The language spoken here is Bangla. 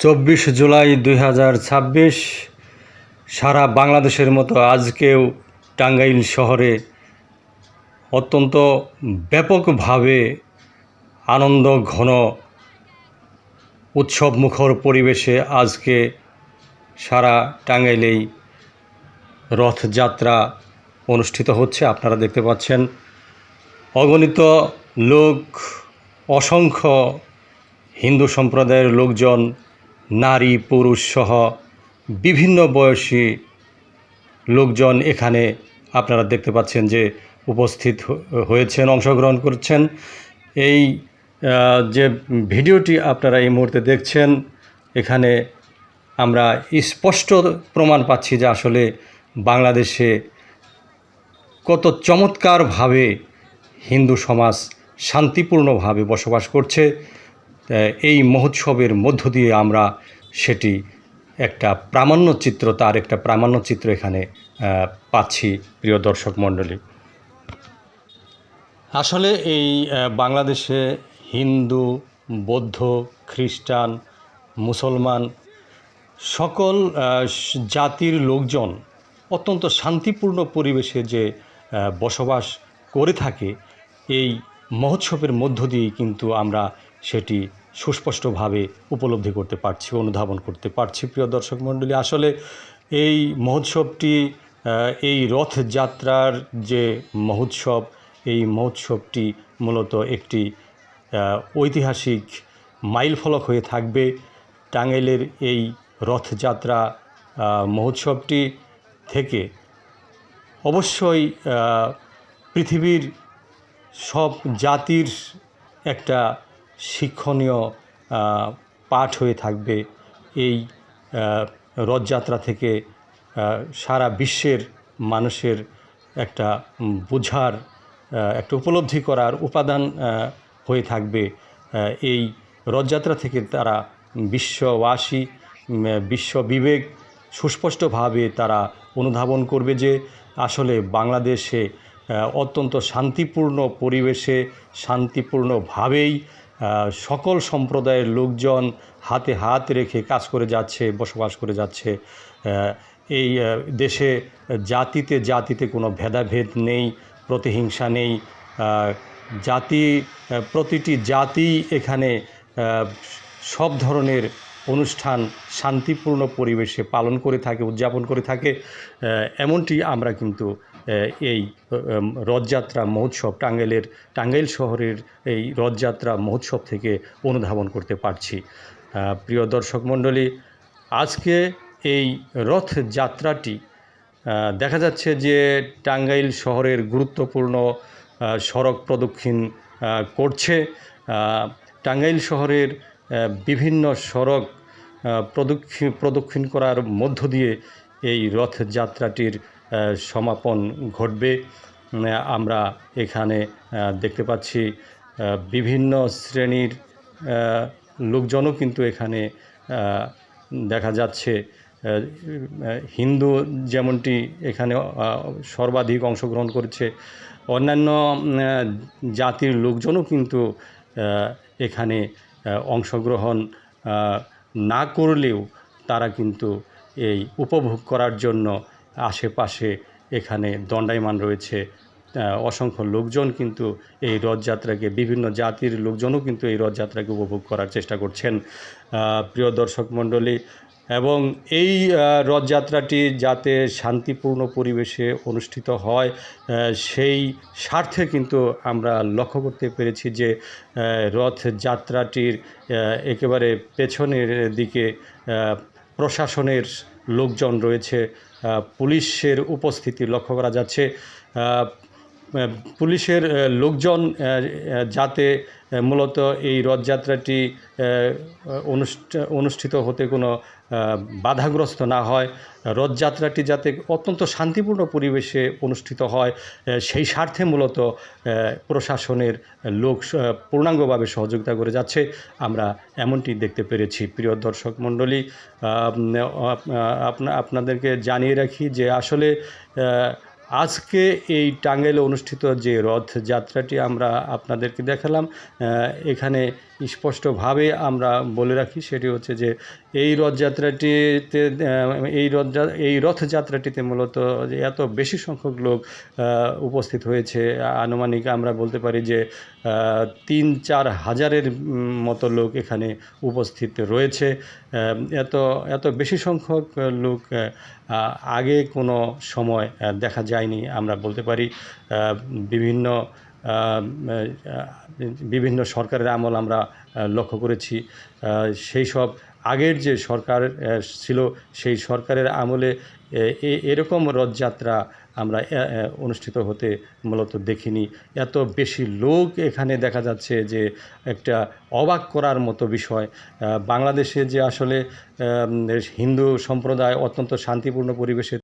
24 জুলাই 2026 সারা বাংলাদেশের মতো আজকেও টাঙ্গাইল শহরে অত্যন্ত ব্যাপকভাবে আনন্দ ঘন উৎসবমুখর পরিবেশে আজকে সারা টাঙ্গাইলেই রথযাত্রা অনুষ্ঠিত হচ্ছে। আপনারা দেখতে পাচ্ছেন অগণিত লোক, অসংখ্য হিন্দু সম্প্রদায়ের লোকজন, নারী পুরুষ সহ বিভিন্ন বয়সী লোকজন এখানে আপনারা দেখতে পাচ্ছেন যে উপস্থিত হয়েছেন, অংশগ্রহণ করছেন। এই যে ভিডিওটি আপনারা এই মুহূর্তে দেখছেন, এখানে আমরা স্পষ্ট প্রমাণ পাচ্ছি যে আসলে বাংলাদেশে কত চমৎকারভাবে হিন্দু সমাজ শান্তিপূর্ণভাবে বসবাস করছে। এই মহোৎসবের মধ্য দিয়ে আমরা সেটি একটা প্রামাণ্যচিত্র, তার একটা প্রামাণ্যচিত্র এখানে পাচ্ছি। প্রিয় দর্শক মণ্ডলী, আসলে এই বাংলাদেশে হিন্দু, বৌদ্ধ, খ্রিস্টান, মুসলমান সকল জাতির লোকজন অত্যন্ত শান্তিপূর্ণ পরিবেশে যে বসবাস করে থাকে, এই মহোৎসবের মধ্য দিয়েই কিন্তু আমরা সেটি সুস্পষ্টভাবে উপলব্ধি করতে পারছি, অনুধাবন করতে পারছি। প্রিয় দর্শক মণ্ডলী, আসলে এই মহোৎসবটি, এই রথযাত্রার যে মহোৎসব, এই মহোৎসবটি মূলত একটি ঐতিহাসিক মাইলফলক হয়ে থাকবে। টাঙ্গাইলের এই রথযাত্রা মহোৎসবটি থেকে অবশ্যই পৃথিবীর সব জাতির একটা শিক্ষণীয় পাঠ হয়ে থাকবে। এই রথযাত্রা থেকে সারা বিশ্বের মানুষের একটা বোঝার, একটা উপলব্ধি করার উপাদান হয়ে থাকবে। এই রথযাত্রা থেকে তারা বিশ্ববাসী, বিশ্ববিবেক সুস্পষ্টভাবে তারা অনুধাবন করবে যে আসলে বাংলাদেশে অত্যন্ত শান্তিপূর্ণ পরিবেশে, শান্তিপূর্ণভাবেই সকল সম্প্রদায়ের লোকজন হাতে হাত রেখে কাজ করে যাচ্ছে, বসবাস করে যাচ্ছে। এই দেশে জাতিতে জাতিতে কোনো ভেদাভেদ নেই, প্রতিহিংসা নেই। প্রতিটি জাতি এখানে সব ধরনের অনুষ্ঠান শান্তিপূর্ণ পরিবেশে পালন করে থাকে, উদযাপন করে থাকে। এমনটি আমরা কিন্তু এই রথযাত্রা মহোৎসব, টাঙ্গাইল শহরের এই রথযাত্রা মহোৎসব থেকে অনুধাবন করতে পারছি। প্রিয় দর্শক মণ্ডলী, আজকে এই রথযাত্রাটি দেখা যাচ্ছে যে টাঙ্গাইল শহরের গুরুত্বপূর্ণ সড়ক প্রদক্ষিণ করছে। টাঙ্গাইল শহরের বিভিন্ন সড়ক প্রদক্ষিণ করার মধ্য দিয়ে এই রথযাত্রাটির সমাপন ঘটবে। আমরা এখানে দেখতে পাচ্ছি বিভিন্ন শ্রেণীর লোকজনও কিন্তু এখানে দেখা যাচ্ছে। হিন্দু যেমনটি এখানে সর্বাধিক অংশগ্রহণ করছে, অন্যান্য জাতির লোকজনও কিন্তু এখানে অংশগ্রহণ না করলেও তারা কিন্তু এই উপভোগ করার জন্য আশেপাশে এখানে দণ্ডায়মান রয়েছে। অসংখ্য লোকজন কিন্তু এই রথযাত্রাকে, বিভিন্ন জাতির লোকজনও কিন্তু এই রথযাত্রাকে উপভোগ করার চেষ্টা করছেন। প্রিয় দর্শক মণ্ডলী, এবং এই রথযাত্রাটি যাতে শান্তিপূর্ণ পরিবেশে অনুষ্ঠিত হয়, সেই স্বার্থে কিন্তু আমরা লক্ষ্য করতে পেরেছি যে রথযাত্রাটির একেবারে পেছনের দিকে প্রশাসনের লোকজন রয়েছে, পুলিশের উপস্থিতি লক্ষ্য করা যাচ্ছে। পুলিশের লোকজন যাতে মূলত এই রথযাত্রাটি অনুষ্ঠিত হতে কোনো বাধাগ্রস্ত না হয়, রথযাত্রাটি যাতে অত্যন্ত শান্তিপূর্ণ পরিবেশে অনুষ্ঠিত হয়, সেই স্বার্থে মূলত প্রশাসনের লোক পূর্ণাঙ্গভাবে সহযোগিতা করে যাচ্ছে। আমরা এমনটি দেখতে পেরেছি। প্রিয় দর্শক মণ্ডলী, আপনাদেরকে জানিয়ে রাখি যে আসলে আজকে এই টাঙ্গাইলে অনুষ্ঠিত যে রথযাত্রাটি আমরা আপনাদেরকে দেখালাম, এখানে স্পষ্টভাবে আমরা বলে রাখি, সেটি হচ্ছে যে এই রথযাত্রাটিতে এই রথযাত্রাটিতে মূলত যে এত বেশি সংখ্যক লোক উপস্থিত হয়েছে, আনুমানিক আমরা বলতে পারি যে ৩-৪ হাজারের মতো লোক এখানে উপস্থিত রয়েছে। এত বেশি সংখ্যক লোক আগে কোনো সময় দেখা যায়নি আমরা বলতে পারি। বিভিন্ন বিভিন্ন সরকারের আমল আমরা লক্ষ্য করেছি। সেই সব আগের যে সরকার ছিল, সেই সরকারের আমলে এরকম রথযাত্রা আমরা অনুষ্ঠিত হতে মূলত দেখিনি। এত বেশি লোক এখানে দেখা যাচ্ছে যে একটা অবাক করার মতো বিষয়। বাংলাদেশে যে আসলে হিন্দু সম্প্রদায় অত্যন্ত শান্তিপূর্ণ পরিবেশে